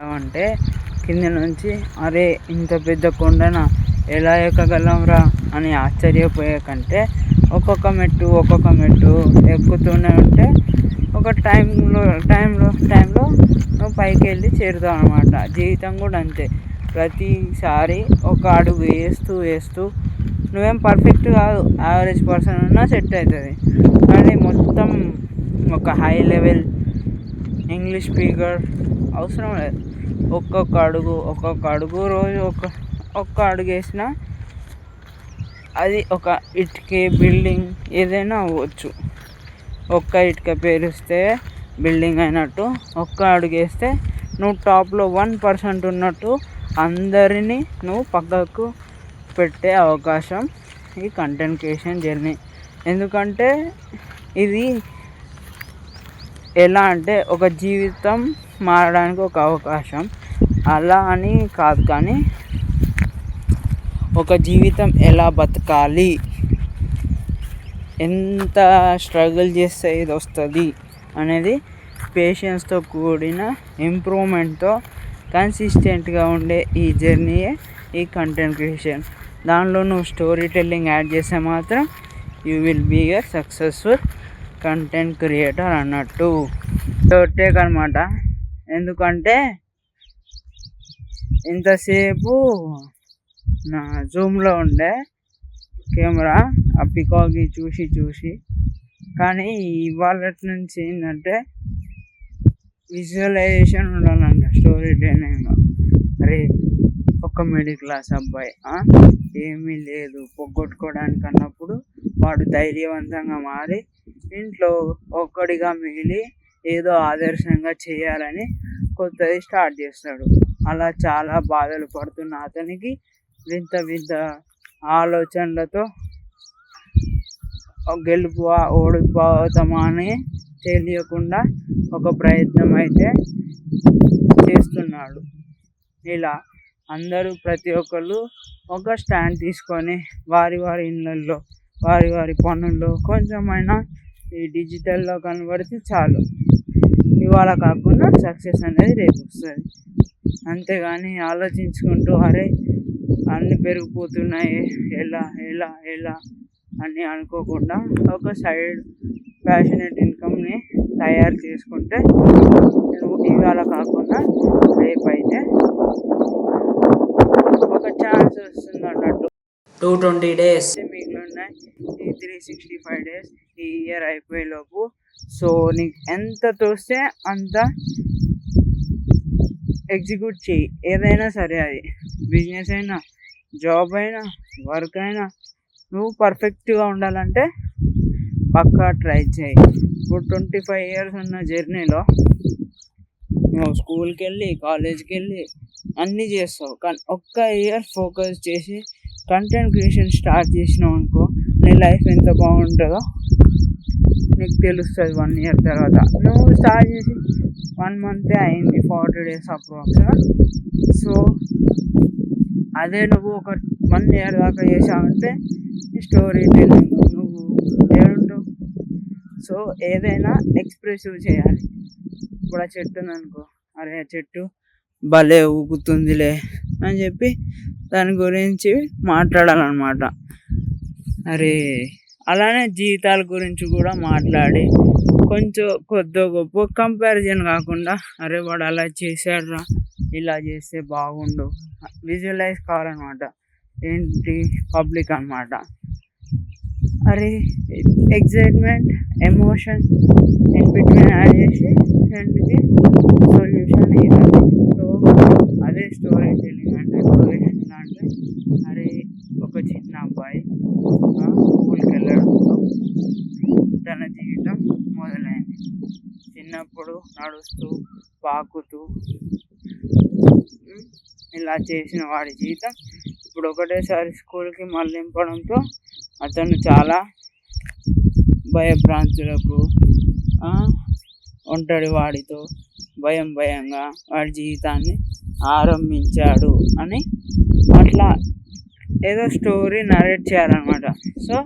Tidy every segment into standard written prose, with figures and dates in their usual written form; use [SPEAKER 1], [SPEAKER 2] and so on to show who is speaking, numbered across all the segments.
[SPEAKER 1] అంటే కింద నుంచి అరే ఇంత పెద్ద కొండన ఎలా ఎక్కగలంరా అని ఆశ్చర్యపోయే కంటే ఒక్కొక్క మెట్టు ఎక్కుతూనే ఉంటే ఒక టైంలో నువ్వు పైకి వెళ్ళి చేరుతావు అనమాట. జీవితం కూడా అంతే. ప్రతిసారి ఒక అడుగు వేస్తూ నువ్వేం పర్ఫెక్ట్ కాదు, యావరేజ్ పర్సన్ ఉన్నా సెట్ అవుతుంది. కానీ మొత్తం ఒక హై లెవెల్ ఇంగ్లీష్ స్పీకర్ అవసరం లేదు. ఒక్కొక్క అడుగు రోజు ఒక్క అడుగు వేసినా అది ఒక ఇటుకే బిల్డింగ్ ఏదైనా అవ్వచ్చు. ఒక్క ఇటుక పేరిస్తే బిల్డింగ్ అయినట్టు, ఒక్క అడుగు వేస్తే నువ్వు టాప్లో 1% ఉన్నట్టు అందరినీ నువ్వు పక్కకు పెట్టే అవకాశం ఈ కంటెంట్ క్రియేషన్ జర్నీ. ఎందుకంటే ఇది ఎలా అంటే ఒక జీవితం మారడానికి ఒక అవకాశం. అలా అని కాదు, కానీ ఒక జీవితం ఎలా బతకాలి, ఎంత స్ట్రగుల్ చేస్తే ఇది వస్తుంది అనేది పేషెన్స్తో కూడిన ఇంప్రూవ్మెంట్తో కన్సిస్టెంట్గా ఉండే ఈ జర్నీయే ఈ కంటెంట్ క్రియేషన్. దానిలో నువ్వు స్టోరీ టెల్లింగ్ యాడ్ చేస్తే మాత్రం you will be a successful content creator అన్నట్టు. టేక్ అనమాట. ఎందుకంటే ఇంతసేపు నా జూమ్లో ఉండే కెమెరా ఆ పికాక్ని చూసి కానీ ఇవాళ నుంచి ఏంటంటే విజువలైజేషన్ ఉండాలంట స్టోరీ టెల్లింగ్లో. అరే ఒక మిడిల్ క్లాస్ అబ్బాయి ఏమీ లేదు పొగొట్టుకోవడానికి అన్నప్పుడు వాడు ధైర్యవంతంగా మారి ఇంట్లో ఒక్కడిగా మిగిలి ఏదో ఆదర్శంగా చేయాలని కొత్తది స్టార్ట్ చేస్తాడు. అలా చాలా బాధలు పడుతున్న అతనికి వింత ఆలోచనలతో గెలుపువా ఓడిపోతామా అని తెలియకుండా ఒక ప్రయత్నం అయితే చేస్తున్నాడు. ఇలా అందరూ ప్రతి ఒక్కళ్ళు ఒక స్టాండ్ తీసుకొని వారి ఇళ్ళల్లో వారి పనుల్లో కొంచెమైనా ఈ డిజిటల్లో కనబడితే చాలు. ఇవాళ కాకుండా సక్సెస్ అనేది రేపు వస్తుంది. అంతేగాని ఆలోచించుకుంటూ అరే అన్నీ పెరిగిపోతున్నాయి ఎలా అని అనుకోకుండా ఒక సైడ్ ప్యాషనేట్ ఇన్కమ్ని తయారు చేసుకుంటే నువ్వు ఇవాళ కాకుండా రేపు అయితే ఒక ఛాన్స్ వస్తుంది అన్నట్టు. 220 days మిగిలిన్నాయి ఈ 365 days ఈ ఇయర్ అయిపోయేలోపు. సో నీకు ఎంత తోస్తే అంత ఎగ్జిక్యూట్ చేయి. ఏదైనా సరే, అది బిజినెస్ అయినా జాబ్ అయినా వర్క్ అయినా నువ్వు పర్ఫెక్ట్గా ఉండాలంటే పక్కా ట్రై చేయి. ఇప్పుడు 25 years ఉన్న జర్నీలో నువ్వు స్కూల్కి వెళ్ళి కాలేజ్కి వెళ్ళి అన్నీ చేస్తావు, కానీ ఒక్క ఇయర్ ఫోకస్ చేసి కంటెంట్ క్రియేషన్ స్టార్ట్ చేసినావు అనుకో, నీ లైఫ్ ఎంత బాగుంటుందో నీకు తెలుస్తుంది. 1 year తర్వాత నువ్వు స్టార్ట్ చేసి 1 month అయింది, 40 days అప్రాక్స్గా. సో అదే నువ్వు ఒక 1 year దాకా చేసావంటే స్టోరీ టెల్లింగ్ నువ్వు ఏడుంటావు. సో ఏదైనా ఎక్స్ప్రెసివ్ చేయాలి. ఇప్పుడు ఆ చెట్టు ఉందనుకో, అరే ఆ చెట్టు భలే ఊగుతుందిలే అని చెప్పి దాని గురించి మాట్లాడాలన్నమాట. అరే అలానే జీవితాల గురించి కూడా మాట్లాడి కొంచెం కొద్ది గొప్ప కంపారిజన్ కాకుండా అరే వాడు అలా చేశాడురా, ఇలా చేస్తే బాగుండు విజువలైజ్ కావాలన్నమాట. ఏంటి పబ్లిక్ అన్నమాట. అరే excitement emotion in between add చేసి రెండుకి సొల్యూషన్ ఇవ్వాలి. సో అదే స్టోరీ టెల్లింగ్ అంటే. ఎలా అంటే అరే ఒక చిన్న అబ్బాయి స్కూల్కి వెళ్ళడంతో తన జీవితం మొదలైంది. చిన్నప్పుడు నడుస్తూ పాకుతూ ఇలా చేసిన వాడి జీవితం ఇప్పుడు ఒకటేసారి స్కూల్కి మళ్ళింపడంతో అతను చాలా భయభ్రాంతులకు ఒంటరి వాడితో భయంగా వాడి జీవితాన్ని ఆరంభించాడు అని అట్లా ఏదో స్టోరీ నరేట్ చేయాలన్నమాట. సో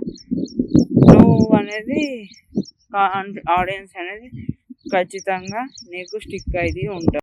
[SPEAKER 1] నువ్వు అనేది ఆడియన్స్ అనేది ఖచ్చితంగా నీకు స్టిక్ అయితే ఉంటుంది.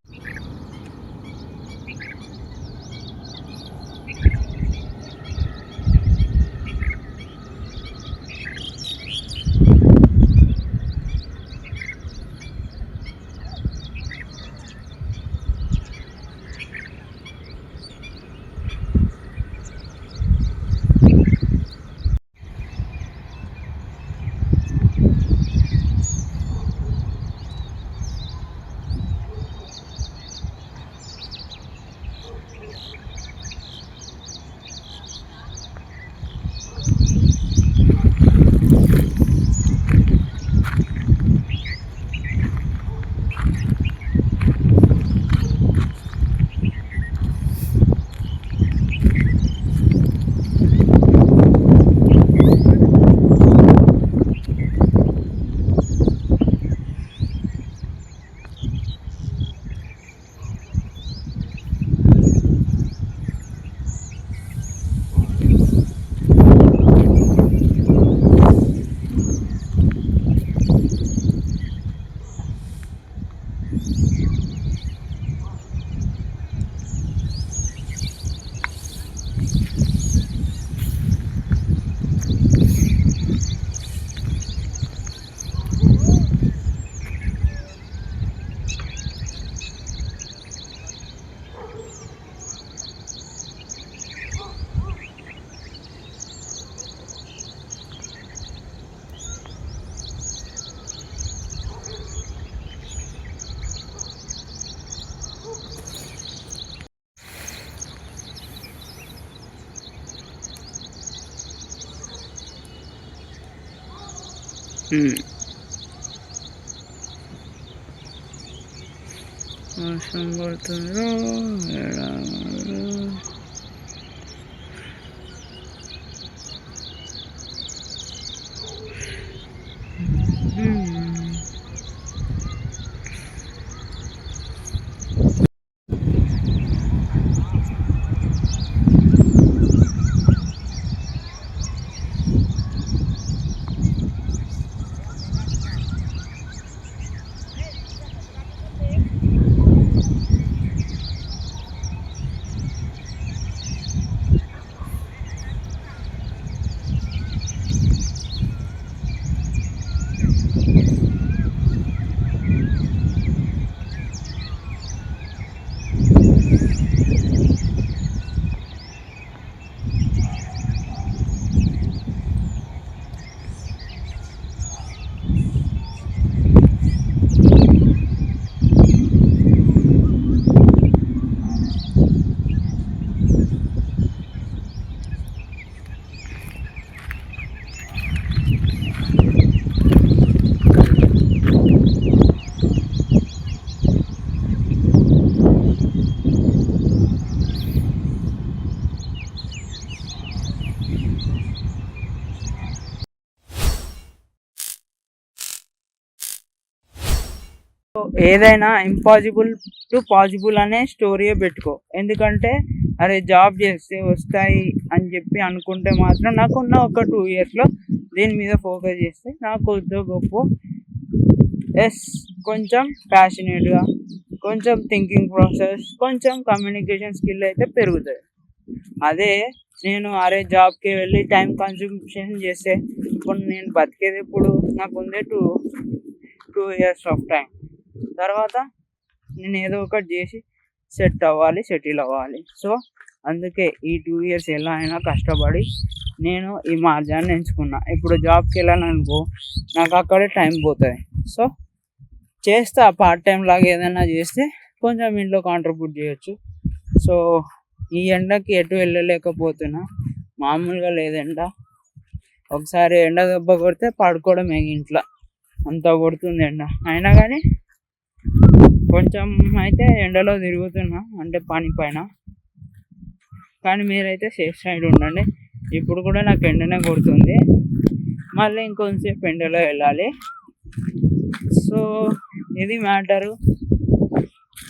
[SPEAKER 1] వర్షం పడుతుందో ఏదైనా ఇంపాసిబుల్ టు పాసిబుల్ అనే స్టోరీయే పెట్టుకో. ఎందుకంటే అరే జాబ్ చేస్తే వస్తాయి అని చెప్పి అనుకుంటే మాత్రం నాకున్న ఒక 2 yearsలో దీని మీద ఫోకస్ చేస్తే నాకు కొద్దో గొప్ప కొంచెం ప్యాషనేట్గా, కొంచెం థింకింగ్ ప్రాసెస్, కొంచెం కమ్యూనికేషన్ స్కిల్ అయితే పెరుగుతుంది. అదే నేను అరే జాబ్కి వెళ్ళి టైం కన్సంప్షన్ చేస్తే ఇప్పుడు నేను బతికేది ఇప్పుడు నాకు ఉందే 2 years ఆఫ్ టైం. తర్వాత నేను ఏదో ఒకటి చేసి సెటిల్ అవ్వాలి. సో అందుకే ఈ 2 years ఎలా అయినా కష్టపడి నేను ఈ మార్గాన్ని ఎంచుకున్నా. ఇప్పుడు జాబ్కి వెళ్ళాలనుకో నాకు అక్కడే టైం పోతుంది. సో చేస్తా పార్ట్ టైం లాగా ఏదైనా చేస్తే కొంచెం ఇంట్లో కాంట్రిబ్యూట్ చేయొచ్చు. సో ఈ ఎండకి ఎటు వెళ్ళలేకపోతున్నా, మామూలుగా లేదంట. ఒకసారి ఎండ దెబ్బ కొడితే పడుకోవడమే ఇంట్లో, అంత కొడుతుంది ఎండ. అయినా కానీ కొంచెం అయితే ఎండలో తిరుగుతున్నా, అంటే పని పైన. కానీ మీరైతే సేఫ్ సైడ్ ఉండండి. ఇప్పుడు కూడా నాకు ఎండనే కొడుతుంది, మళ్ళీ ఇంకొంచెంసేపు ఎండలో వెళ్ళాలి. సో ఇది మ్యాటరు.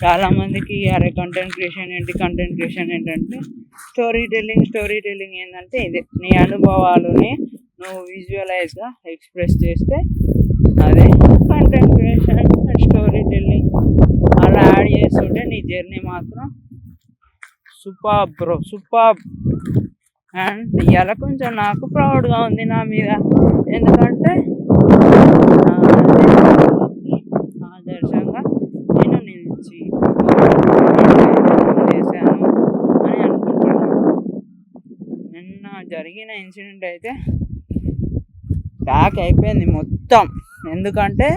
[SPEAKER 1] చాలామందికి అరే కంటెంట్ క్రియేషన్ ఏంటంటే స్టోరీ టెల్లింగ్ ఏంటంటే ఇదే, నీ అనుభవాలని నువ్వు విజువలైజ్గా ఎక్స్ప్రెస్ చేస్తే అదే కంటెంట్ క్రియేషన్. స్టోరీ టెల్లింగ్ అలా యాడ్ చేస్తుంటే నీ జర్నీ మాత్రం సూపర్. అండ్ ఇవాళ కొంచెం నాకు ప్రౌడ్గా ఉంది నా మీద, ఎందుకంటే ఆదర్శంగా నేను నిలిచి చేశాను అని అనుకుంటున్నాను. నిన్న జరిగిన ఇన్సిడెంట్ అయితే బ్యాక్ అయిపోయింది మొత్తం. ఎందుకంటే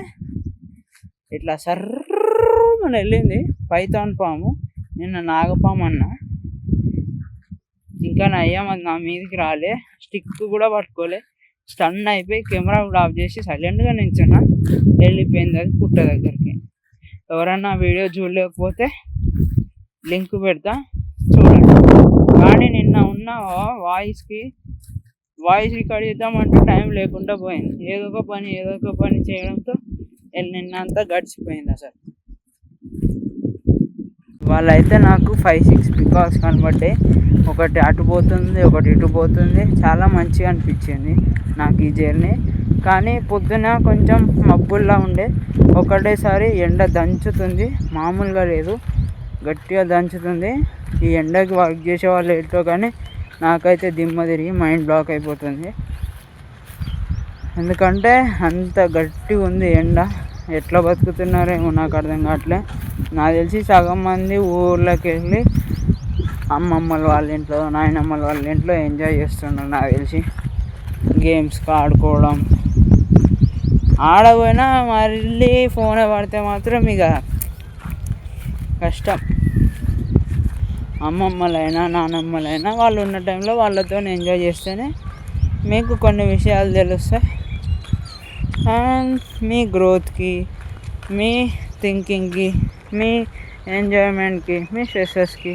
[SPEAKER 1] ఇట్లా సర్రమని వెళ్ళింది పైథాన్ పాము. నిన్న నాగపాము అన్న, ఇంకా నయ్యం అది నా మీదకి రాలే, స్టిక్ కూడా పట్టుకోలే. స్టన్ అయిపోయి కెమెరా కూడా ఆఫ్ చేసి సైలెంట్గా నించున్నా. వెళ్ళిపోయింది అది పుట్ట దగ్గరికి. ఎవరన్నా వీడియో చూడలేకపోతే లింక్ పెడతా చూడండి. కానీ నిన్న ఉన్న వాయిస్ రికార్డ్ చేద్దామంటే టైం లేకుండా పోయింది. ఏదో ఒక పని చేయడంతో నిన్నంతా గడిచిపోయింది అసలు. వాళ్ళైతే నాకు 5-6 పికాక్స్ కనబడ్డాయి. ఒకటి అటు పోతుంది, ఒకటి ఇటు పోతుంది. చాలా మంచిగా అనిపించింది నాకు ఈ జర్నీ. కానీ పొద్దున కొంచెం మబ్బుల్లా ఉండే, ఒకటేసారి ఎండ దంచుతుంది, మామూలుగా లేదు, గట్టిగా దంచుతుంది. ఈ ఎండకి వర్క్ చేసే వాళ్ళు ఏంటో కానీ నాకైతే దిమ్మ తిరిగి మైండ్ బ్లాక్ అయిపోతుంది. ఎందుకంటే అంత గట్టిగా ఉంది ఎండ. ఎట్లా బతుకుతున్నారేమో నాకు అర్థం కావట్లే. నాకు తెలిసి సగం మంది ఊర్లోకి వెళ్ళి అమ్మమ్మల వాళ్ళ ఇంట్లో, నాయనమ్మల వాళ్ళ ఇంట్లో ఎంజాయ్ చేస్తున్నారు నాకు తెలిసి. గేమ్స్కి ఆడుకోవడం, ఆడపోయినా మళ్ళీ ఫోన్ పడితే మాత్రం ఇక కష్టం. అమ్మమ్మలైనా నానమ్మలైనా వాళ్ళు ఉన్న టైంలో వాళ్ళతో ఎంజాయ్ చేస్తేనే మీకు కొన్ని విషయాలు తెలుస్తాయి. అండ్ మీ గ్రోత్కి, మీ థింకింగ్కి, మీ ఎంజాయ్మెంట్కి, మీ స్ట్రెస్సెస్కి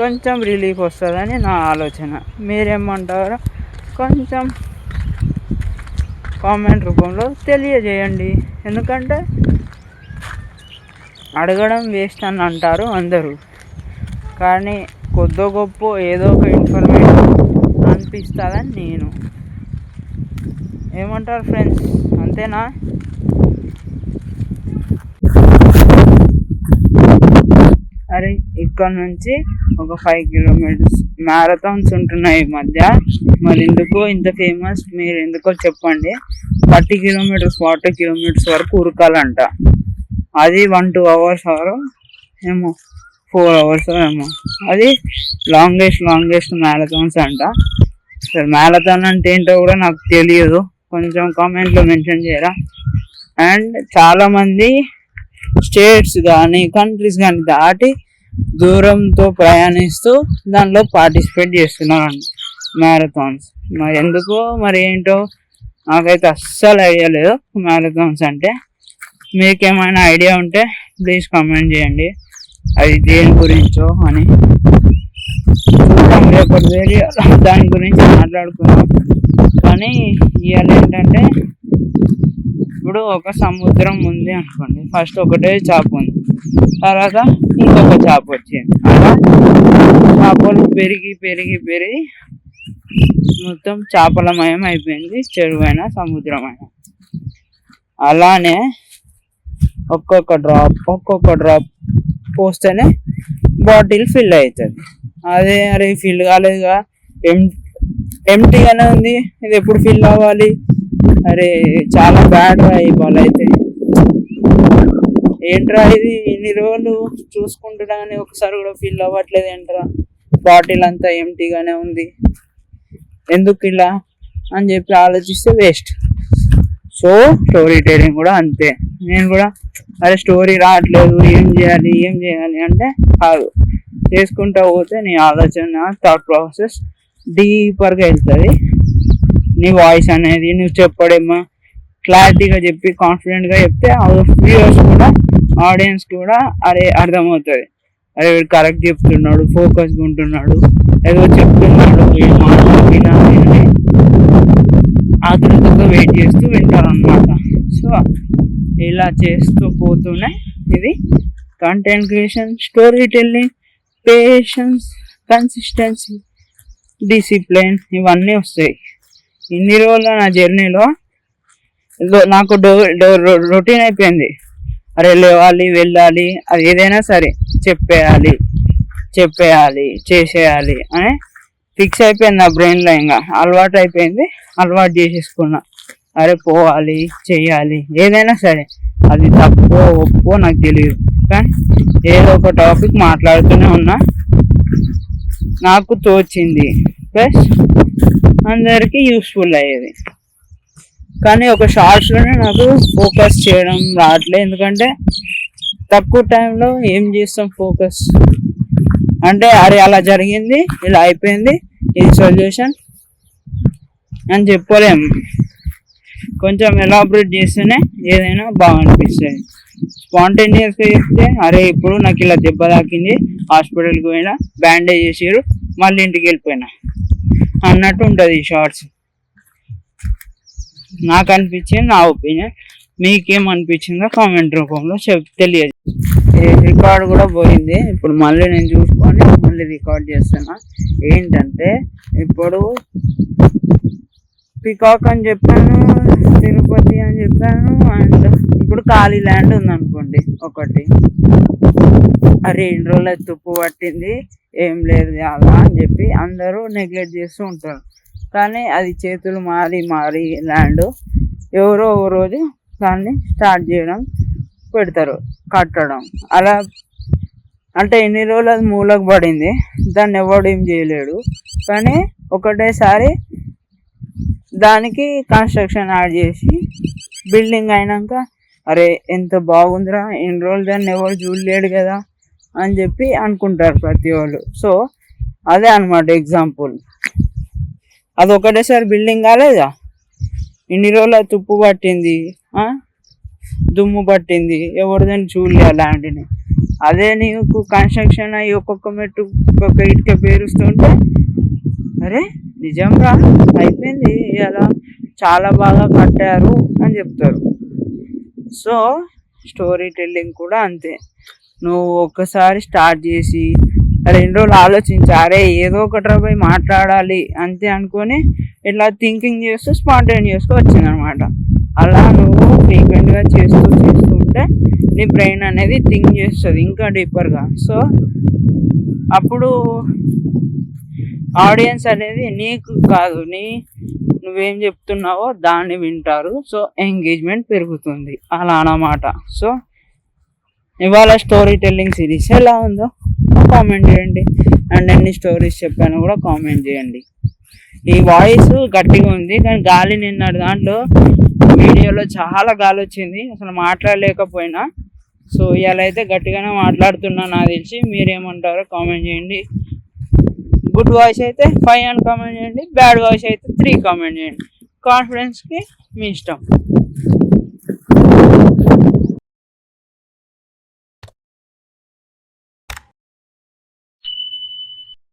[SPEAKER 1] కొంచెం రిలీఫ్ వస్తుందని నా ఆలోచన. మీరేమంటారో కొంచెం కామెంట్ రూపంలో తెలియజేయండి. ఎందుకంటే అడగడం వేస్ట్ అని అంటారు అందరూ, కానీ కొద్దో గొప్ప ఏదో ఒక ఇన్ఫర్మేషన్ అనిపిస్తుందని నేను. ఏమంటారు ఫ్రెండ్స్, అంతేనా? అరే ఇక్కడ నుంచి ఒక 5 కిలోమీటర్స్ మ్యారథాన్స్ ఉంటున్నాయి ఈ మధ్య. మరి ఎందుకో ఇంత ఫేమస్, మీరు ఎందుకో చెప్పండి. 30 కిలోమీటర్స్ 40 కిలోమీటర్స్ వరకు ఉరకాలంట. అది 1-2 hours ఏమో 4 hours ఏమో. అది లాంగెస్ట్ మ్యారథాన్స్ అంట. అసలు మ్యారథాన్ అంటే ఏంటో కూడా నాకు తెలియదు, కొంచెం కామెంట్లో మెన్షన్ చేయరా. అండ్ చాలామంది స్టేట్స్ కానీ కంట్రీస్ కానీ దాటి దూరంతో ప్రయాణిస్తూ దానిలో పార్టిసిపేట్ చేస్తున్నారండి మ్యారథాన్స్. మరి ఎందుకో మరి ఏంటో నాకైతే అస్సలు ఐడియా లేదు మ్యారథాన్స్ అంటే. మీకేమైనా ఐడియా ఉంటే ప్లీజ్ కామెంట్ చేయండి, అది దేని గురించో అని. చూద్దాం రేపటి వేరే దాని గురించి మాట్లాడుకుందాం. కానీ ఇవాళ ఏంటంటే, ఇప్పుడు ఒక సముద్రం ఉంది అనుకోండి, ఫస్ట్ ఒకటే చేప ఉంది, తర్వాత ఇంకొక చేప వచ్చింది. అలా చేపలు పెరిగి మొత్తం చేపలమయం అయిపోయింది, చెరువైనా సముద్రమైన. అలానే ఒక్కొక్క డ్రాప్ పోస్తేనే బాటిల్ ఫిల్ అవుతుంది. అరే ఫిల్ కాలేదుగా, ఎంటీగానే ఉంది, ఇది ఎప్పుడు ఫిల్ అవ్వాలి? అరే చాలా బ్యాడ్ రా ఇవాళ అయితే. ఏంట్రా ఇది, ఇన్ని రోజులు చూసుకుంటున్నా కానీ ఒకసారి కూడా ఫిల్ అవ్వట్లేదు ఏంట్రా, బాటిల్ అంతా ఎంటీగానే ఉంది, ఎందుకు ఇలా అని చెప్పి ఆలోచిస్తే వేస్ట్. సో స్టోరీ టెలింగ్ కూడా అంతే. నేను కూడా అరే స్టోరీ రావట్లేదు, ఏం చేయాలి అంటే కాదు, చేసుకుంటా పోతే నీ ఆలోచన, థాట్ ప్రాసెస్ డీపర్గా వెళ్తుంది. నీ వాయిస్ అనేది నువ్వు చెప్పడేమో క్లారిటీగా చెప్పి కాన్ఫిడెంట్గా చెప్తే వ్యూవర్స్ కూడా, ఆడియన్స్ కూడా అరే అర్థమవుతుంది, అరే వీడు కరెక్ట్ చెప్తున్నాడు, ఫోకస్గా ఉంటున్నాడు, ఏదో చెప్తున్నాడు, వినాలని ఆతృతగా వెయిట్ చేస్తూ వింటారు అనమాట. సో ఇలా చేస్తూ పోతూనే ఇది content creation, story telling, patience, consistency, discipline ఇవన్నీ వస్తాయి. ఇన్ని రోజుల నా జర్నీలో నాకు రొటీన్ అయిపోయింది. అరే లేవాలి, వెళ్ళాలి, అది ఏదైనా సరే చెప్పేయాలి, చేసేయాలి అని ఫిక్స్ అయిపోయింది నా బ్రెయిన్లో. ఇంకా అలవాటు అయిపోయింది, అలవాటు చేసేసుకున్నా. అరే పోవాలి, చెయ్యాలి, ఏదైనా సరే, అది తప్పో ఒప్పో నాకు తెలియదు, కానీ ఏదో ఒక టాపిక్ మాట్లాడుతూనే ఉన్నా, నాకు తోచింది, ప్లస్ అందరికీ యూస్ఫుల్ అయ్యేది. కానీ ఒక షార్ట్స్లోనే నాకు ఫోకస్ చేయడం రావట్లేదు. ఎందుకంటే తక్కువ టైంలో ఏం చేస్తాం ఫోకస్ అంటే, అరే అలా జరిగింది, ఇలా అయిపోయింది, ఇది సొల్యూషన్ అని చెప్పలేము. కొంచెం ఎలాబరేట్ చేస్తేనే ఏదైనా బాగా అనిపిస్తుంది. స్పాంటేనియస్గా చెప్తే అరే ఇప్పుడు నాకు ఇలా దెబ్బ తాకింది, హాస్పిటల్కి పోయినా, బ్యాండేజ్ చేసారు, మళ్ళీ ఇంటికి వెళ్ళిపోయినా అన్నట్టు ఉంటుంది ఈ షార్ట్స్. నాకు అనిపించింది, నా ఒపీనియన్. మీకేమనిపించిందో కామెంట్ రూపంలో తెలియదు. రికార్డ్ కూడా పోయింది, ఇప్పుడు మళ్ళీ నేను చూసుకొని మళ్ళీ రికార్డ్ చేస్తున్నా. ఏంటంటే ఇప్పుడు పికాక్ అని చెప్పాను, తిరుపతి అని చెప్పాను, అండ్ ఇప్పుడు ఖాళీ ల్యాండ్ ఉందనుకోండి ఒకటి. అరే ఇన్ని రోజులు తుప్పు పట్టింది, ఏం లేదు అలా అని చెప్పి అందరూ నెగ్లెక్ట్ చేస్తూ ఉంటారు. కానీ అది చేతులు మారి ల్యాండ్ ఎవరో ఓ రోజు దాన్ని స్టార్ట్ చేయడం, పెడతారు, కట్టడం. అలా అంటే ఎన్ని రోజులు అది మూలకు పడింది, దాన్ని ఎవడు ఏం చేయలేడు. కానీ ఒకటేసారి దానికి కన్స్ట్రక్షన్ యాడ్ చేసి బిల్డింగ్ అయినాక అరే ఎంత బాగుందిరా, ఎన్ని రోజులు దాన్ని ఎవరు చూడలేడు కదా అని చెప్పి అనుకుంటారు ప్రతి వాళ్ళు. సో అదే అనమాట ఎగ్జాంపుల్. అది ఒకటేసారి బిల్డింగ్ కాలేదా, ఇన్ని రోజులు అది తుప్పు పట్టింది, దుమ్ము పట్టింది, ఎవరు దాన్ని చూడలే ల్యాండ్ని. అదే నీకు కన్స్ట్రక్షన్ అయ్యి ఒక్కొక్క మెట్టు ఒక్కొక్క ఇటుక పేరుస్తుంటే అరే నిజంగా అయిపోయింది, ఇలా చాలా బాగా కట్టారు అని చెప్తారు. సో స్టోరీ టెల్లింగ్ కూడా అంతే. నువ్వు ఒక్కసారి స్టార్ట్ చేసి 2 రోజులు ఆలోచించి అరే ఏదో ఒకటి పోయి మాట్లాడాలి అంతే అనుకొని ఇట్లా థింకింగ్ చేస్తూ స్పాంటేనియస్గా వచ్చిందనమాట. అలా నువ్వు ఫ్రీక్వెంట్గా చేస్తూ ఉంటే నీ బ్రెయిన్ అనేది థింక్ చేస్తుంది ఇంకా డీపర్గా. సో అప్పుడు ఆడియన్స్ అనేది నీకు కాదు, నువ్వేం చెప్తున్నావో దాన్ని వింటారు. సో ఎంగేజ్మెంట్ పెరుగుతుంది అలా అన్నమాట. సో ఇవాళ స్టోరీ టెల్లింగ్ సిరీస్ ఎలా ఉందో కామెంట్ చేయండి, అండ్ ఎన్ని స్టోరీస్ చెప్పానో కూడా కామెంట్ చేయండి. ఈ వాయిస్ గట్టిగా ఉంది కానీ గాలి నిన్నటి దాంట్లో వీడియోలో చాలా గాలి వచ్చింది, అసలు మాట్లాడలేకపోయినా. సో ఇవాళ అయితే గట్టిగానే మాట్లాడుతున్నా, నాకు తెలిసి. మీరేమంటారో కామెంట్ చేయండి. గుడ్ వాయిస్ అయితే 5 అని కామెంట్ చేయండి, బ్యాడ్ వాయిస్ అయితే 3 కామెంట్ చేయండి. కాన్ఫిడెన్స్కి మీ ఇష్టం.